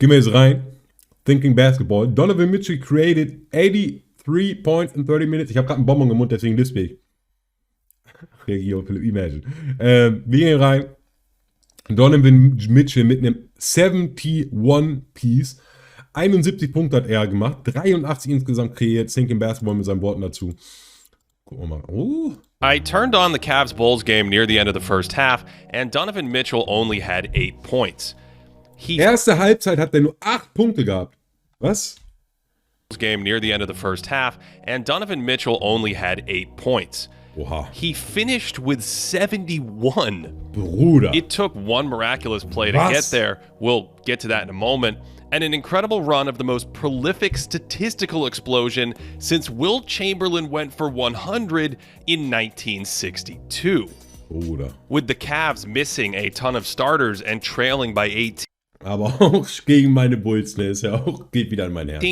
gehen wir jetzt rein. Thinking Basketball. Donovan Mitchell created 83 points in 30 minutes. Ich habe gerade einen Bonbon im Mund, deswegen Lispig. Reaktion, Philipp, imagine. Wir gehen rein. Donovan Mitchell mit einem 71-Piece. 71 Punkte hat er gemacht. 83 insgesamt kreiert. Thinking Basketball mit seinen Worten dazu. Gucken wir mal. Oh. I turned on the Cavs-Bulls game near the end of the first half, and Donovan Mitchell only had 8 points. Erste Halbzeit hat er nur 8 Punkte gehabt. Was? Game near the end of the first half, and Donovan Mitchell only had 8 points. Oha. He finished with 71. Bruder. It took one miraculous play to get there. We'll get to that in a moment. And an incredible run of the most prolific statistical explosion since Wilt Chamberlain went for 100 in 1962. Bruder. With the Cavs missing a ton of starters and trailing by 18. Aber auch gegen meine Bulls, ne? Ist ja auch, geht wieder an mein Herz.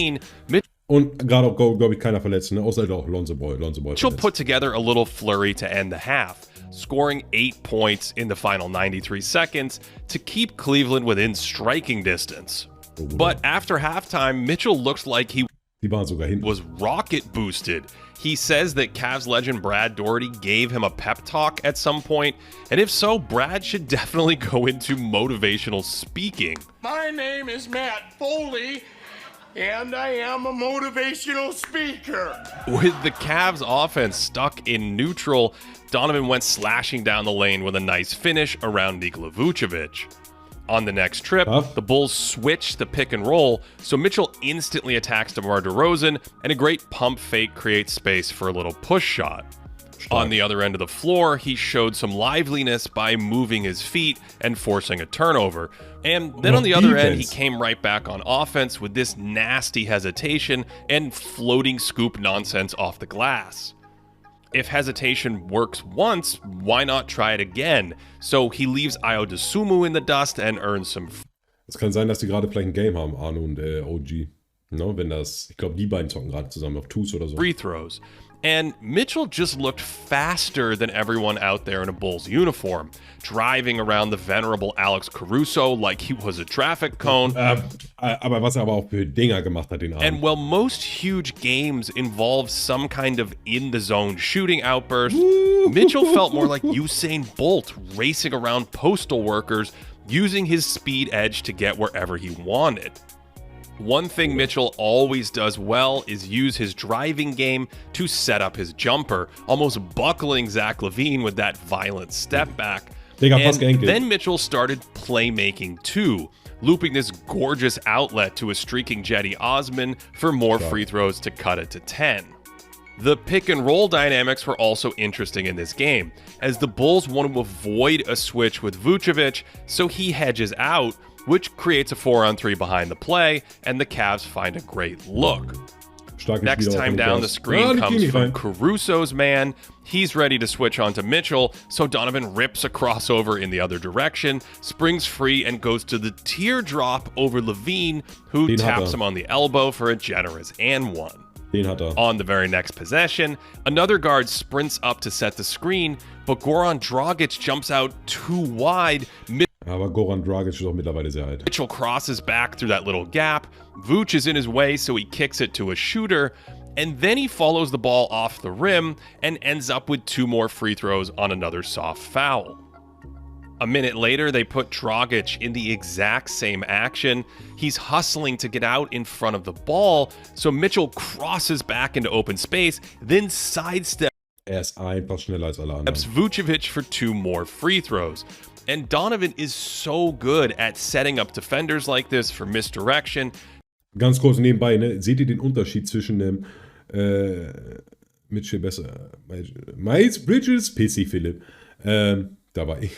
Und gerade auch, glaube ich, keiner verletzt, ne? Außer auch Lonzo Ball. Mitchell put together a little flurry to end the half, scoring 8 points in the final 93 seconds to keep Cleveland within striking distance. But after halftime, Mitchell looked like he was rocket boosted. He says that Cavs legend Brad Daugherty gave him a pep talk at some point, and if so, Brad should definitely go into motivational speaking. My name is Matt Foley, and I am a motivational speaker. With the Cavs offense stuck in neutral, Donovan went slashing down the lane with a nice finish around Nikola Vucevic. On the next trip, the Bulls switch the pick and roll, so Mitchell instantly attacks DeMar DeRozan, and a great pump fake creates space for a little push shot. On the other end of the floor, he showed some liveliness by moving his feet and forcing a turnover. And then on the other end, he came right back on offense with this nasty hesitation and floating scoop nonsense off the glass. If hesitation works once, why not try it again? So he leaves Ayo Dosunmu in the dust and earns some. Es kann sein, dass die gerade vielleicht ein Game haben, Arno und OG. No, wenn das, ich glaube, die beiden zocken gerade zusammen auf Twos oder so. Free throws. And Mitchell just looked faster than everyone out there in a Bulls uniform, driving around the venerable Alex Caruso like he was a traffic cone. Aber was er aber auch für Dinger gemacht hat den Abend. And while most huge games involve some kind of in-the-zone shooting outburst, Mitchell felt more like Usain Bolt racing around postal workers, using his speed edge to get wherever he wanted. One thing Mitchell always does well is use his driving game to set up his jumper, almost buckling Zach LaVine with that violent step back. And then Mitchell started playmaking too, looping this gorgeous outlet to a streaking Jetty Osman for more free throws to cut it to 10. The pick and roll dynamics were also interesting in this game, as the Bulls want to avoid a switch with Vucevic, so he hedges out, which creates a 4-on-3 behind the play, and the Cavs find a great look. Next time down, the screen comes from Caruso's man. He's ready to switch on to Mitchell, so Donovan rips a crossover in the other direction, springs free, and goes to the teardrop over LaVine, who taps him on the elbow for a generous and one. On the very next possession, another guard sprints up to set the screen, but Goran Dragic jumps out too wide. Aber Goran Dragic ist doch mittlerweile sehr alt. Mitchell crosses back through that little gap. Vooch is in his way, so he kicks it to a shooter. And then he follows the ball off the rim and ends up with 2 more free throws on another soft foul. A minute later, they put Dragic in the exact same action. He's hustling to get out in front of the ball, so Mitchell crosses back into open space, then sidesteps einfach schneller als alle anderen. Vucevic for 2 more free throws. And Donovan is so good at setting up defenders like this for misdirection. Ganz kurz nebenbei, ne? Seht ihr den Unterschied zwischen dem Mitchell besser, Miles Bridges, PC Philipp, da war ich.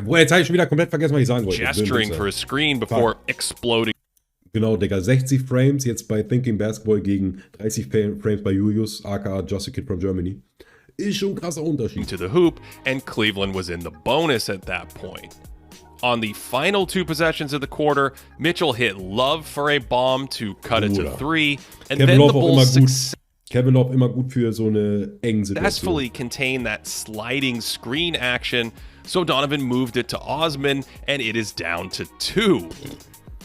Boah, jetzt habe ich schon wieder komplett vergessen, was ich sagen wollte. Gesturing for a screen before exploding. Genau, Digga, 60 Frames jetzt bei Thinking Basketball gegen 30 Frames bei Julius, aka Just a Kid from Germany. Ist schon ein krasser Unterschied. To the hoop, and Cleveland was in the bonus at that point. On the final 2 possessions of the quarter, Mitchell hit Love for a bomb to cut it to 3, and then the Bulls Kevin Love immer gut für so eine engen Situation. Successfully contain that sliding screen action, so Donovan moved it to Osman, and it is down to 2.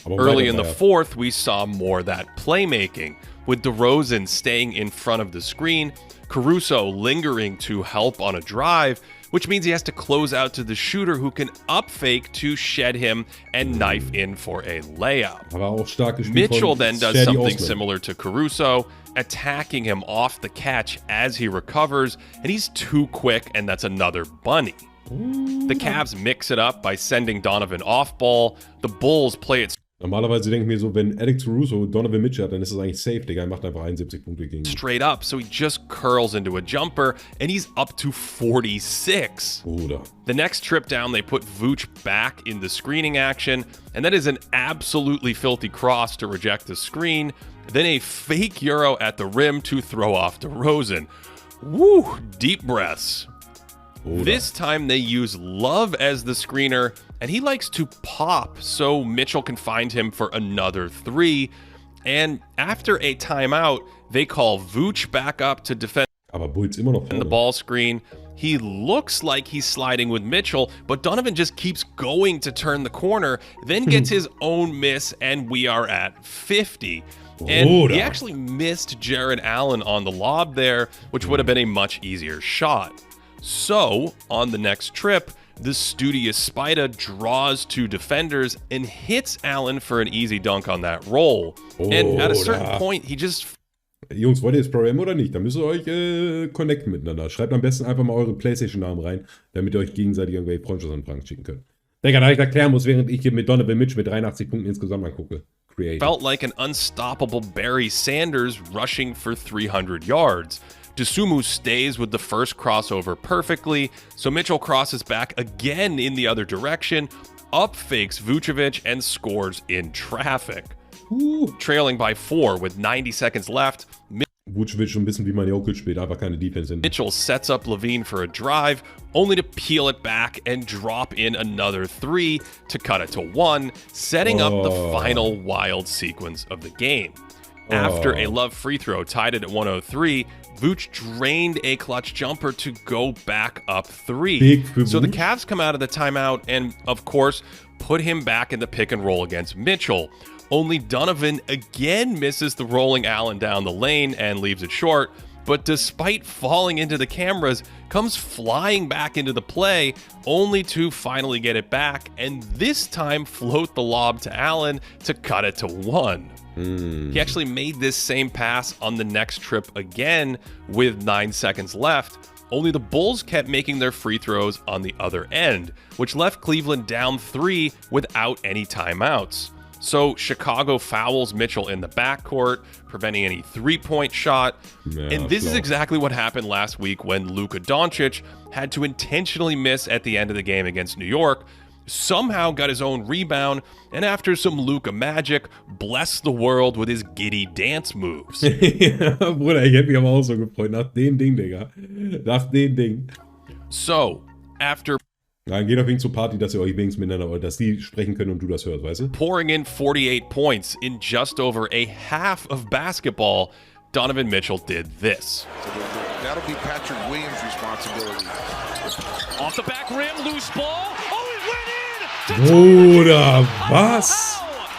Early in the fourth, we saw more of that playmaking, with DeRozan staying in front of the screen, Caruso lingering to help on a drive, which means he has to close out to the shooter who can up fake to shed him and knife in for a layup. Mitchell then does something similar to Caruso, attacking him off the catch as he recovers, and he's too quick, and that's another bunny. The Cavs mix it up by sending Donovan off ball. The Bulls play it Normalerweise denke ich mir so, wenn Alex Caruso Donovan Mitchell hat, dann ist es eigentlich safe, Digga. Er macht einfach 71 Punkte gegen ihn. Straight up, so he just curls into a jumper, and he's up to 46. Bruder. The next trip down, they put Vooch back in the screening action, and that is an absolutely filthy cross to reject the screen. Then a fake Euro at the rim to throw off DeRozan. Woo, deep breaths. This time they use Love as the screener, and he likes to pop so Mitchell can find him for another 3. And after a timeout, they call Vooch back up to defend the ball screen. He looks like he's sliding with Mitchell, but Donovan just keeps going to turn the corner, then gets his own miss, and we are at 50. And he actually missed Jared Allen on the lob there, which would have been a much easier shot. So, on the next trip, the studious Spider draws 2 defenders and hits Allen for an easy dunk on that roll. And at a certain point, he just... Jungs, wollt ihr jetzt Pro-Am oder nicht? Da müsst ihr euch connecten miteinander. Schreibt am besten einfach mal eure Playstation-Namen rein, damit ihr euch gegenseitig irgendwelche Freundschaftsanfragen schicken könnt. Digga, da ich erklären muss, während ich hier mit Donovan Mitchell mit 83 Punkten insgesamt angucke. Felt like an unstoppable Barry Sanders rushing for 300 yards. Dosunmu stays with the first crossover perfectly, so Mitchell crosses back again in the other direction, up fakes Vucevic, and scores in traffic. Trailing by 4 with 90 seconds left. Vucevic schon ein bisschen wie man Jokic spielt, einfach keine Defense hin. Mitchell sets up Levine for a drive, only to peel it back and drop in another 3 to cut it to 1, setting up the final wild sequence of the game. After a Love free throw tied it at 103, Vooch drained a clutch jumper to go back up 3. So the Cavs come out of the timeout and, of course, put him back in the pick and roll against Mitchell. Only Donovan again misses the rolling Allen down the lane and leaves it short, but despite falling into the cameras, comes flying back into the play, only to finally get it back, and this time float the lob to Allen to cut it to 1. He actually made this same pass on the next trip again with 9 seconds left, only the Bulls kept making their free throws on the other end, which left Cleveland down 3 without any timeouts. So Chicago fouls Mitchell in the backcourt, preventing any three-point shot. And this is exactly what happened last week when Luka Doncic had to intentionally miss at the end of the game against New York, somehow got his own rebound, and after some Luka magic, blessed the world with his giddy dance moves. Ja, Bruder, ich hätte mich aber auch so gefreut. Nach dem Ding, Digga. Nach dem Ding. So, after... Ja, geht auf jeden Fall zur Party, dass ihr euch wenigstens miteinander, dass die sprechen können und du das hörst, weißt du? Pouring in 48 points in just over a half of basketball, Donovan Mitchell did this. That'll be Patrick Williams' responsibility. Off the back rim, loose ball. Oh, it went in! Bruder, was?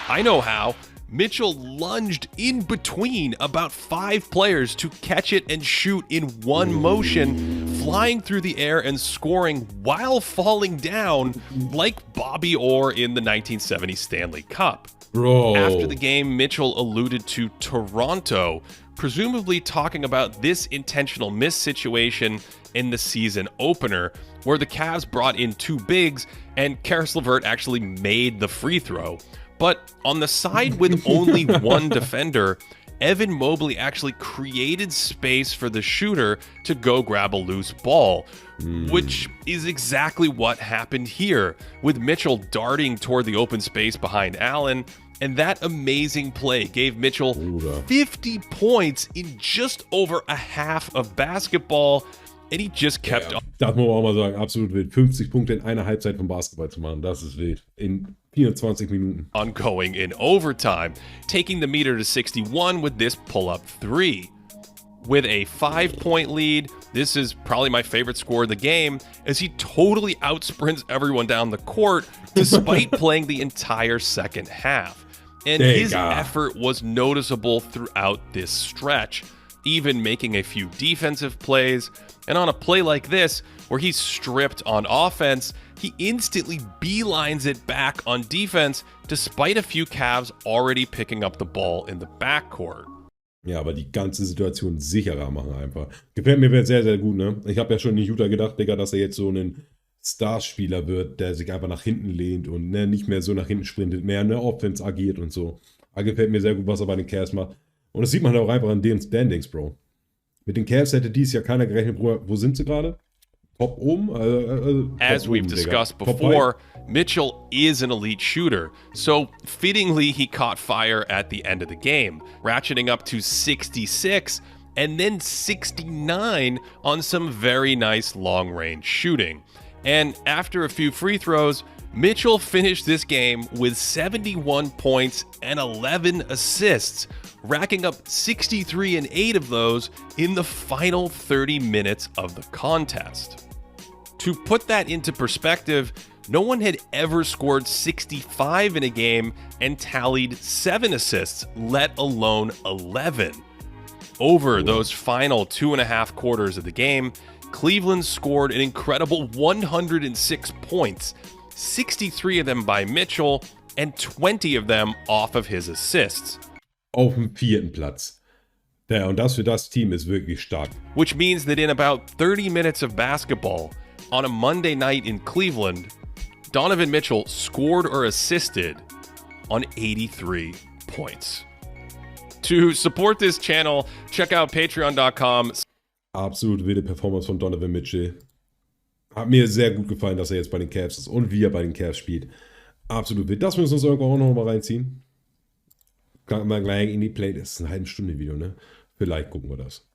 I know how. Mitchell lunged in between about 5 players to catch it and shoot in one motion, flying through the air and scoring while falling down like Bobby Orr in the 1970 Stanley Cup. Bro. After the game, Mitchell alluded to Toronto, presumably talking about this intentional miss situation in the season opener, where the Cavs brought in 2 bigs and Karis LeVert actually made the free throw. But on the side with only 1 defender, Evan Mobley actually created space for the shooter to go grab a loose ball, which is exactly what happened here, with Mitchell darting toward the open space behind Allen, and that amazing play gave Mitchell 50 points in just over a half of basketball, and he just kept on. Das muss man auch mal sagen, absolut wild. 50 Punkte in einer Halbzeit vom Basketball zu machen, das ist wild. In 24 Minuten. Ongoing in overtime, taking the meter to 61 with this pull-up 3. With a 5-point lead, this is probably my favorite score of the game, as he totally outsprints everyone down the court despite playing the entire second half. And his effort was noticeable throughout this stretch, even making a few defensive plays. And on a play like this, where he's stripped on offense, he instantly beelines it back on defense, despite a few Cavs already picking up the ball in the backcourt. Ja, aber die ganze Situation sicherer machen einfach. Gefällt mir sehr, sehr gut, ne? Ich habe ja schon in Utah gedacht, Digga, dass er jetzt so ein Starspieler wird, der sich einfach nach hinten lehnt und ne, nicht mehr so nach hinten sprintet, mehr in der Offense agiert und so. Aber gefällt mir sehr gut, was er bei den Cavs macht. Und das sieht man auch einfach an den Standings, Bro. Mit den Cavs hätte dies Jahr keiner gerechnet, Bruder. Wo sind sie gerade? Top oben? As we've discussed before, Mitchell is an elite shooter, so fittingly he caught fire at the end of the game, ratcheting up to 66 and then 69 on some very nice long-range shooting. And after a few free throws, Mitchell finished this game with 71 points and 11 assists, racking up 63 and 8 of those in the final 30 minutes of the contest. To put that into perspective, no one had ever scored 65 in a game and tallied 7 assists, let alone 11. Over those final 2.5 quarters of the game, Cleveland scored an incredible 106 points, 63 of them by Mitchell and 20 of them off of his assists. Auf dem 4. Platz. Ja, und das für das Team ist wirklich stark. Which means that in about 30 minutes of basketball, on a Monday night in Cleveland, Donovan Mitchell scored or assisted on 83 points. To support this channel, check out patreon.com. Absolut wilde Performance von Donovan Mitchell. Hat mir sehr gut gefallen, dass er jetzt bei den Cavs ist und wie er bei den Cavs spielt. Absolut wild. Das müssen wir uns irgendwann auch noch mal reinziehen. Kann man gleich in die Playlist. Eine halbe Stunde Video, ne? Vielleicht gucken wir das.